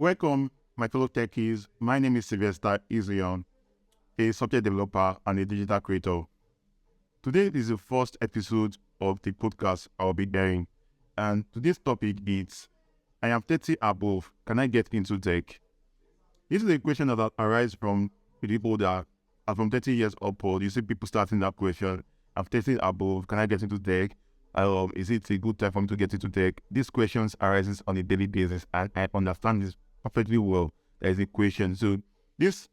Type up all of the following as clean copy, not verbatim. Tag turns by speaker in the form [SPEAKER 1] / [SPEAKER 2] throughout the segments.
[SPEAKER 1] Welcome, my fellow techies. My name is Sylvester Izion, a software developer and a digital creator. Today is the first episode of the podcast I'll be doing, and today's topic is, I am 30 above, can I get into tech? This is a question that arises from people that are from 30 years upward. You see people starting that question, I'm 30 above, can I get into tech? Is it a good time for me to get into tech? These questions arises on a daily basis, and I understand this perfectly well. There is a question. So this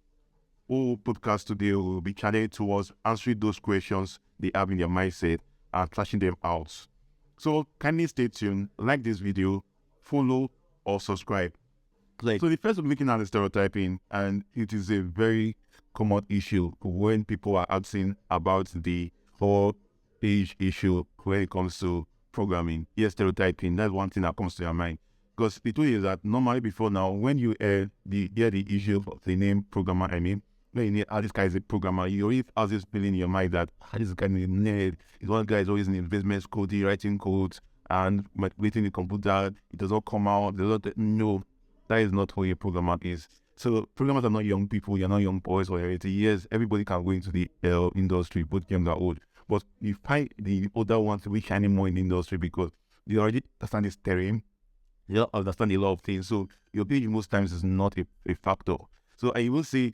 [SPEAKER 1] whole podcast today will be channeled towards answering those questions they have in their mindset and flashing them out. So kindly stay tuned, like this video, follow or subscribe. So the first we're looking at the stereotyping, and it is a very common issue when people are asking about the whole age issue when it comes to programming. Yes, stereotyping, that's one thing that comes to your mind. Because the truth is that normally before now, when you hear the issue of the name programmer, when you hear, this guy is a programmer, you always have this feeling in your mind that this guy is a nerd. This one guy is always in investment code, writing codes and manipulating the computer. It does not come out. No, that is not who a programmer is. So programmers are not young people. You're not young boys or anything. Yes, everybody can go into the industry, both young and old. But you find the older ones to be shining more in the industry because they already understand this terrain. They understand a lot of things. So your age most times is not a factor. So I will say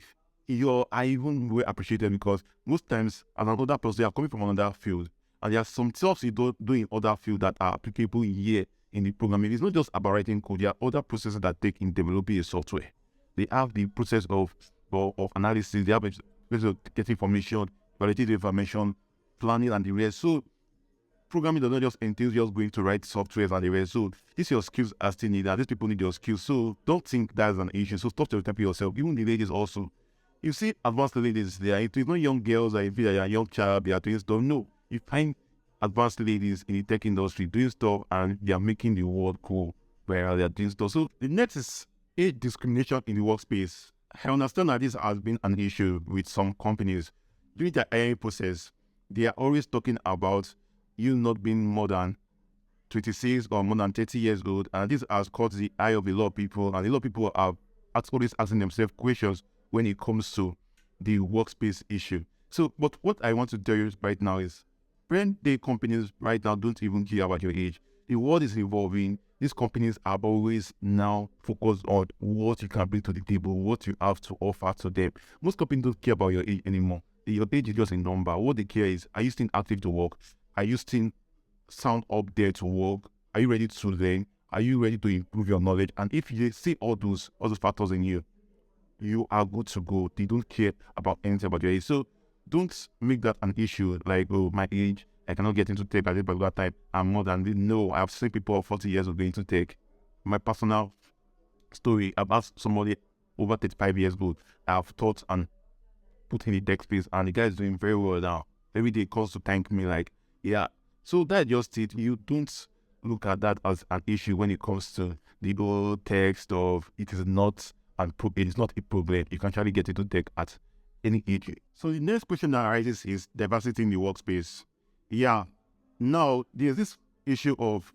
[SPEAKER 1] I even will appreciate them because most times as an older person, they are coming from another field. And there are some stuff you do in other fields that are applicable here in the programming. It's not just about writing code. There are other processes that take in developing a software. They have the process of analysis. They have the process of getting information, validating the information, planning and the rest. So programming does not just entail just going to write software and the rest. So these your skills are still needed. These people need your skills. So don't think that's an issue. So stop stereotyping yourself. Even the ladies also. You see advanced ladies, it's not young girls that feel like you're a young child, they are doing stuff. No. You find advanced ladies in the tech industry doing stuff and they are making the world cool where they are doing stuff. So the next is age discrimination in the workspace. I understand that this has been an issue with some companies. During the hiring process, they are always talking about you not being more than 26 or more than 30 years old, and this has caught the eye of a lot of people, and a lot of people are always asking themselves questions when it comes to the workspace issue. So, but what I want to tell you right now is, brand-day companies right now don't even care about your age. The world is evolving. These companies are always now focused on what you can bring to the table, what you have to offer to them. Most companies don't care about your age anymore. Your age is just a number. What they care is, are you still active to work? Are you still sound up there to work? Are you ready to learn? Are you ready to improve your knowledge? And if you see all those factors in you, you are good to go. They don't care about anything about your age. So don't make that an issue like, oh, my age, I cannot get into tech at this particular time. I'm more than this. No, I've seen people of 40 years of going into tech. My personal story, I've asked somebody over 35 years old. I've taught and put in the tech space, and the guy is doing very well now. Every day he calls to thank me, like, yeah. So that just it. You don't look at that as an issue when it comes to the whole tech stuff. It is not a problem. You can actually get into tech at any age. So the next question that arises is diversity in the workspace. Yeah. Now there's this issue of,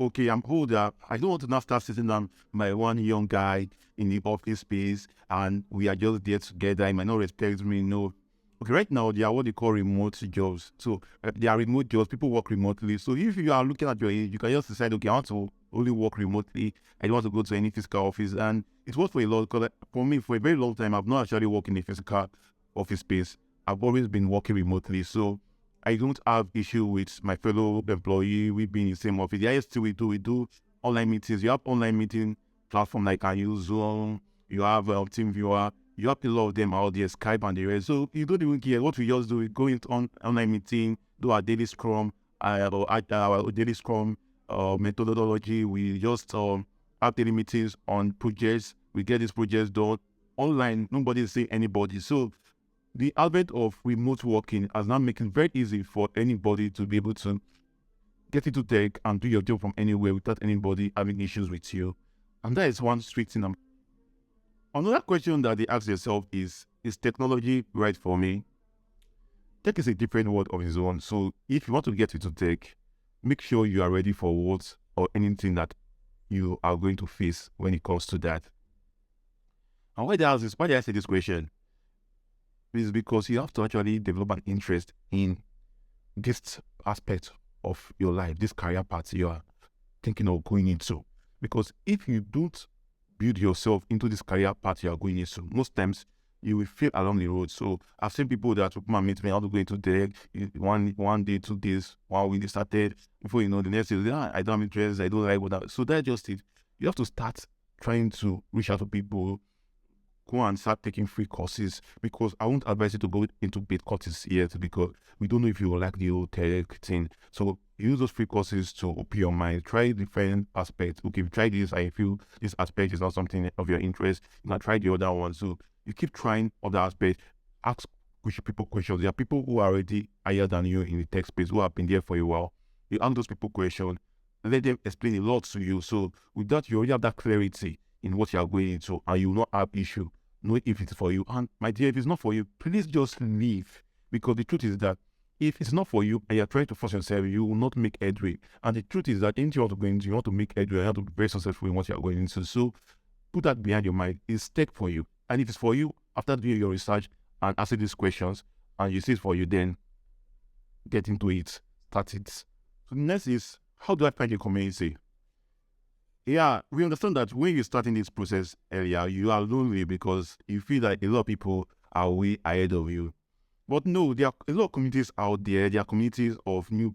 [SPEAKER 1] okay, I'm older. I don't want to now start sitting down by one young guy in the office space and we are just there together. He might not respect me. No. Okay, right now, they are what they call remote jobs. So they are remote jobs. People work remotely. So if you are looking at your age, you can just decide, okay, I want to only work remotely. I don't want to go to any physical office. And it works for a lot. Because for me, for a very long time, I've not actually worked in a physical office space. I've always been working remotely. So I don't have issue with my fellow employee. We've been in the same office. The IST we do online meetings. You have online meeting platform like I use Zoom. You have TeamViewer. You have a lot of them out there, Skype and the rest. So you don't even care. What we just do is go into online meeting, do our daily Scrum, our daily Scrum methodology. We just have daily meetings on projects. We get these projects done online. Nobody is saying anybody. So the advent of remote working has now made it very easy for anybody to be able to get into tech and do your job from anywhere without anybody having issues with you. And that is one strict thing. Another question that they ask themselves is technology right for me? Tech is a different world of its own. So if you want to get into tech, make sure you are ready for what or anything that you are going to face when it comes to that. And why did I say this question? Is because you have to actually develop an interest in this aspect of your life, this career path you are thinking of going into. Because if you don't build yourself into this career path you are going into, most times you will fail along the road. So I've seen people that will come and meet me, how to go into direct, one day, 2 days, 1 week they started, before you know, the next day, I don't have interest, I don't like what that. So that's just it. You have to start trying to reach out to people, go and start taking free courses, because I won't advise you to go into paid courses yet, because we don't know if you will like the whole tech thing. So use those free courses to open your mind. Try different aspects. Okay, try this. I feel this aspect is not something of your interest. You can try the other one. So you keep trying other aspects. Ask people questions. There are people who are already higher than you in the tech space, who have been there for a while. You ask those people questions. Let them explain a lot to you. So with that, you already have that clarity in what you are going into, and you will not have issue. Know if it's for you. And my dear, if it's not for you, please just leave. Because the truth is that if it's not for you and you're trying to force yourself, you will not make headway. And the truth is that anything you want to go into, you want to make headway, you have to be very successful in what you're going into. So put that behind your mind. It's tech for you. And if it's for you, after doing your research and asking these questions, and you see it's for you, then get into it. Start it. So the next is, how do I find a community? Yeah, we understand that when you're starting this process earlier, you are lonely because you feel that a lot of people are way ahead of you. But no, there are a lot of communities out there. There are communities of new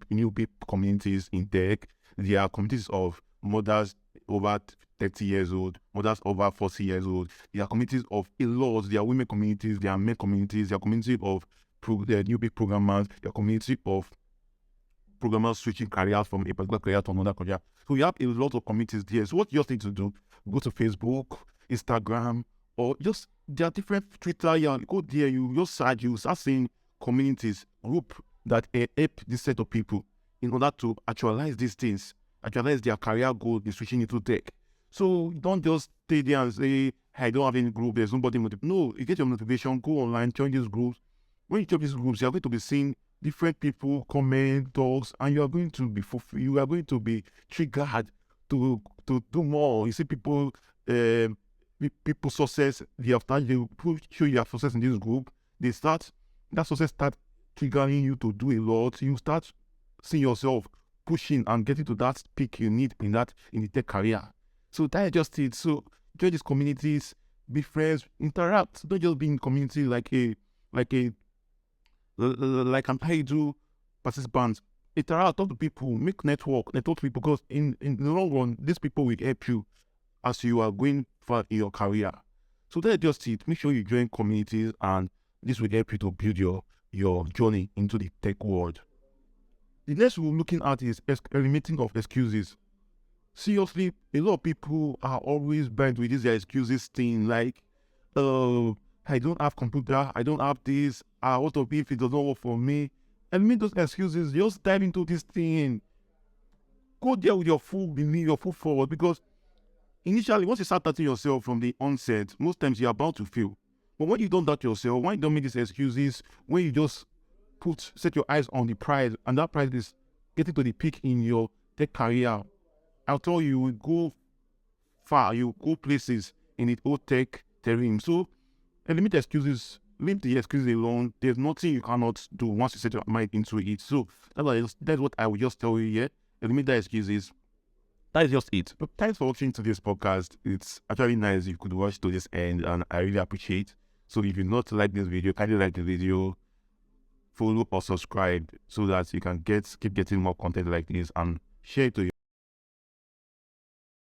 [SPEAKER 1] communities in tech. There are communities of mothers over 30 years old, mothers over 40 years old. There are communities of a lot. There are women communities. There are men communities. There are communities of new big programmers. There are community of programmers switching careers from a particular career to another career. So you have a lot of communities there. So what you just need to do, go to Facebook, Instagram, or just, there are different Twitter, go there, you just search, you start seeing communities, group that help this set of people in order to actualize these things, actualize their career goal in switching into tech. So don't just stay there and say, hey, I don't have any group, there's nobody motivated. No, you get your motivation, go online, join these groups. When you join these groups, you're going to be seeing different people, comment, talks, and you are going to be you are going to be triggered to do more. You see people success, they have started, they show you have success in this group, that success start triggering you to do a lot. You start seeing yourself pushing and getting to that peak you need in the tech career. So that is just it. So join these communities, be friends, interact. Don't just be in community like an idle participant. Interact, talk to people, make network to people, because in the long run, these people will help you as you are going far in your career. So that's just it. Make sure you join communities, and this will help you to build your journey into the tech world. The next we're looking at is eliminating of excuses. Seriously, a lot of people are always bent with this their excuses thing, like, I don't have computer, I don't have this, what to be if it does not work for me. Eliminate those excuses, just dive into this thing. Go there with your full belief, your full forward, because initially, once you start doubting yourself from the onset, most times you're about to fail. But when you don't doubt yourself, when you don't make these excuses, when you just set your eyes on the prize, and that prize is getting to the peak in your tech career, I'll tell you, you will go far, you will go places in the old tech terrain. So eliminate excuses, leave the excuses alone. There's nothing you cannot do once you set your mind into it. So that's what I will just tell you here. Eliminate the excuses. That is just it. But thanks for watching today's podcast. It's actually nice if you could watch to this end, and I really appreciate. So if you not like this video, kindly like the video, follow or subscribe, so that you can keep getting more content like this, and share it to